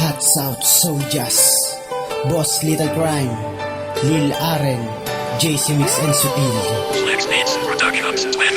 Hats out Soldiers, Boss Little Crime, Lil Aren, JC Mix and Sutil.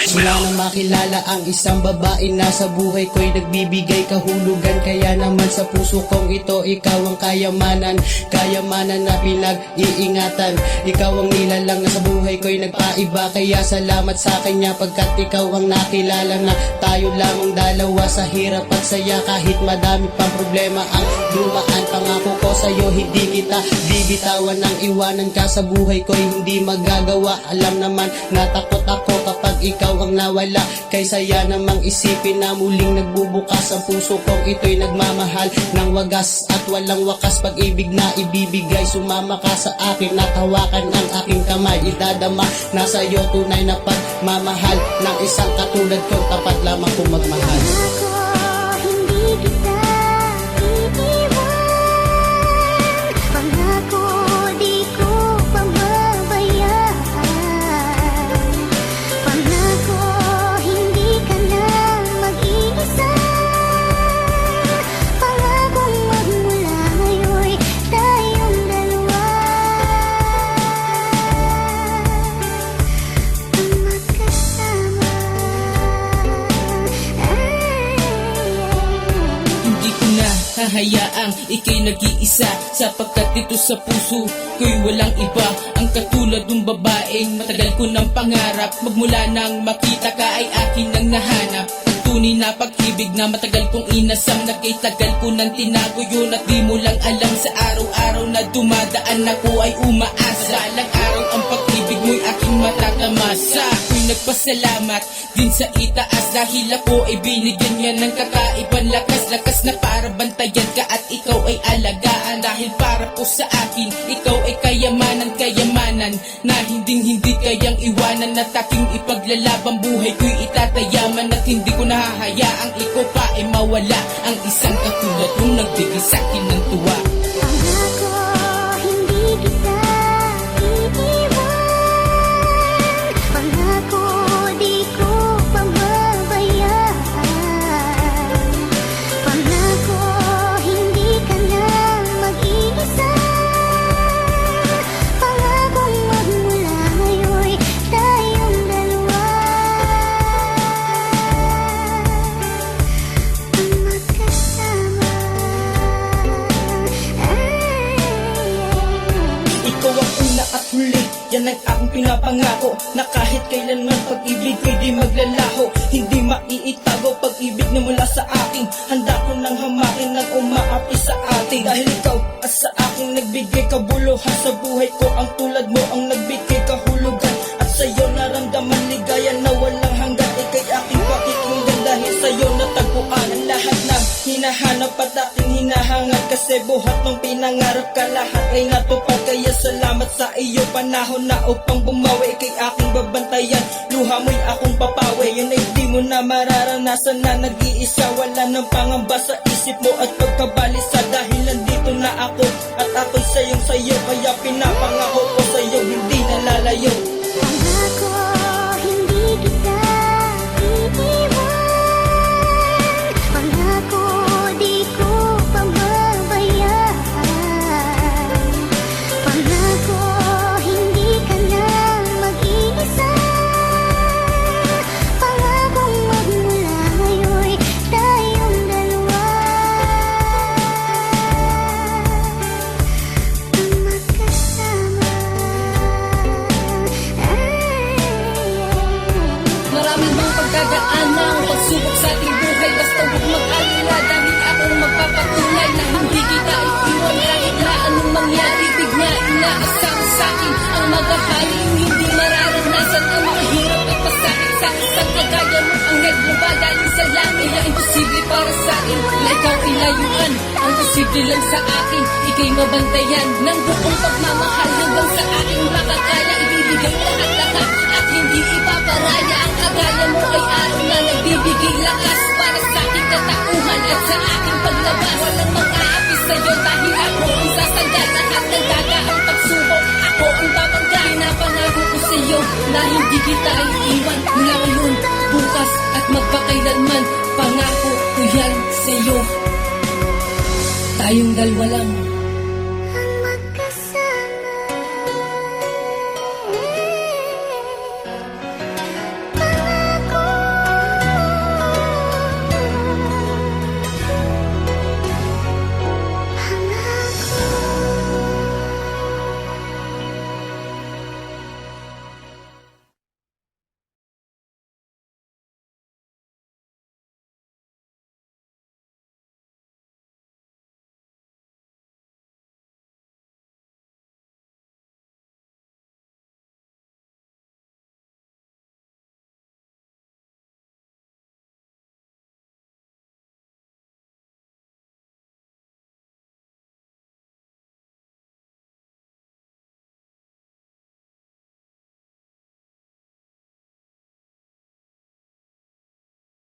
Wala nang makilala ang isang babae na sa buhay ko'y nagbibigay kahulugan. Kaya naman sa puso kong ito, ikaw ang kayamanan. Kayamanan na pinag-iingatan. Ikaw ang nilalang na sa buhay ko'y nagpaiba. Kaya salamat sa kanya pagkat ikaw ang nakilala na tayo lamang dalawa sa hirap at saya. Kahit madami pang problema ang dumaan, pangako ko sa'yo hindi kita bibitawan. Nang iwanan ka sa buhay ko'y hindi magagawa. Alam naman natakot ako kapag ikaw ang nawala. Kay saya namang isipin na muling nagbubukas ang puso kong ito'y nagmamahal ng wagas at walang wakas. Pag-ibig na ibibigay, sumama ka sa akin at hawakan ang aking kamay. Idadama na sa'yo tunay na pagmamahal ng isang katulad ko, tapat lamang kung magmahal. Hayaang ika'y nag-iisa, sapagkat dito sa puso ko'y walang iba. Ang katulad ng babaeng matagal ko ng pangarap. Magmula nang makita ka ay akin nang nahanap. Ang tunay na pag-ibig na matagal kong inasam, na kay tagal ko nang tinago yun at di mo lang alam. Sa araw-araw na dumadaan ako ay umaasa, lang araw ang pag-ibig mo'y aking matatamasa. Ako'y nagpasalamat din sa itaas dahil ako ay binigyan niya ng kakaibang lakas. Lakas na para bantayan ka at ikaw ay alagaan. Dahil para po sa akin, ikaw ay kayamanan. Kayamanan na hindi kayang iwanan. At aking ipaglalaban, buhay ko'y itatayaman. At hindi ko nahahayaang ikaw pa ay mawala. Ang isang katulad mong nagbigay sa'kin ng tuwa. Yan ang aking pinapangako, na kahit kailanman pag-ibig ko'y di maglalaho. Hindi maiitago pag-ibig na mula sa akin. Handa ko nang hamakin ng umaapi sa atin. Dahil ikaw at sa aking nagbigay kabuluhan sa buhay ko. Ang tulad mo ang nagbigay kahulugan. At sa'yo naramdaman ligaya na walang hanggan. Ika'y aking pakikinggan dahil sa'yo natagpuan ang lahat ng hinahanap at aking hinahangad. Kasi buhat ng pinangarap ka lahat ay natupad. Kaya salamat sa iyo, panahon na upang bumawi. Kay aking babantayan, luha mo'y akong papawi. Yun ay di mo na mararanasan na nag-iisa. Wala ng pangamba sa isip mo at pagkabalisa. Dahil nandito na ako at ako'y sayong sayo. Kaya pinapangako ko sa'yo, hindi nalalayo. Pangako, hindi kita iiwan. Pangako, di ko pababayaan. Pangako, hindi ka na mag-iisa. Pangakong magmula ngayon'y tayong dalawa. Ang magkasama. Maraming bang pagdadaanan, pagsubok sa ating buhay. Basta huwag mag-alala dahil akong magpapatunay na hindi kita iiwan. Kahit na anong mangyari, bigla inaasama sa'kin ang magahaling hindi mararanasan. Ang mahirap at pasakit sa isang kagaya mo. Ang nagmaba galing sa langit, kaya imposible para sa'kin na ikaw ay layuan. Ang posible lang sa akin, ika'y mabantayan ng buong pagmamahal. Hanggang sa aking makakaya, ibibigay lahat-lahat at hindi ipaparaya. Ang kagaya mo ay araw na nagbibigay lakas para sa aking katauhan at sa aking paglabas. Walang mag-aapi sa'yo dahil ako ang sasanggal. Lahat ng dagaang pagsubok, ako ang babangga. Pinapangako ko sa'yo na hindi kita iiwan. Mula ngayon, bukas at magpakailanman, pangako ko yan sa'yo. Tayo tayong dalawa lang.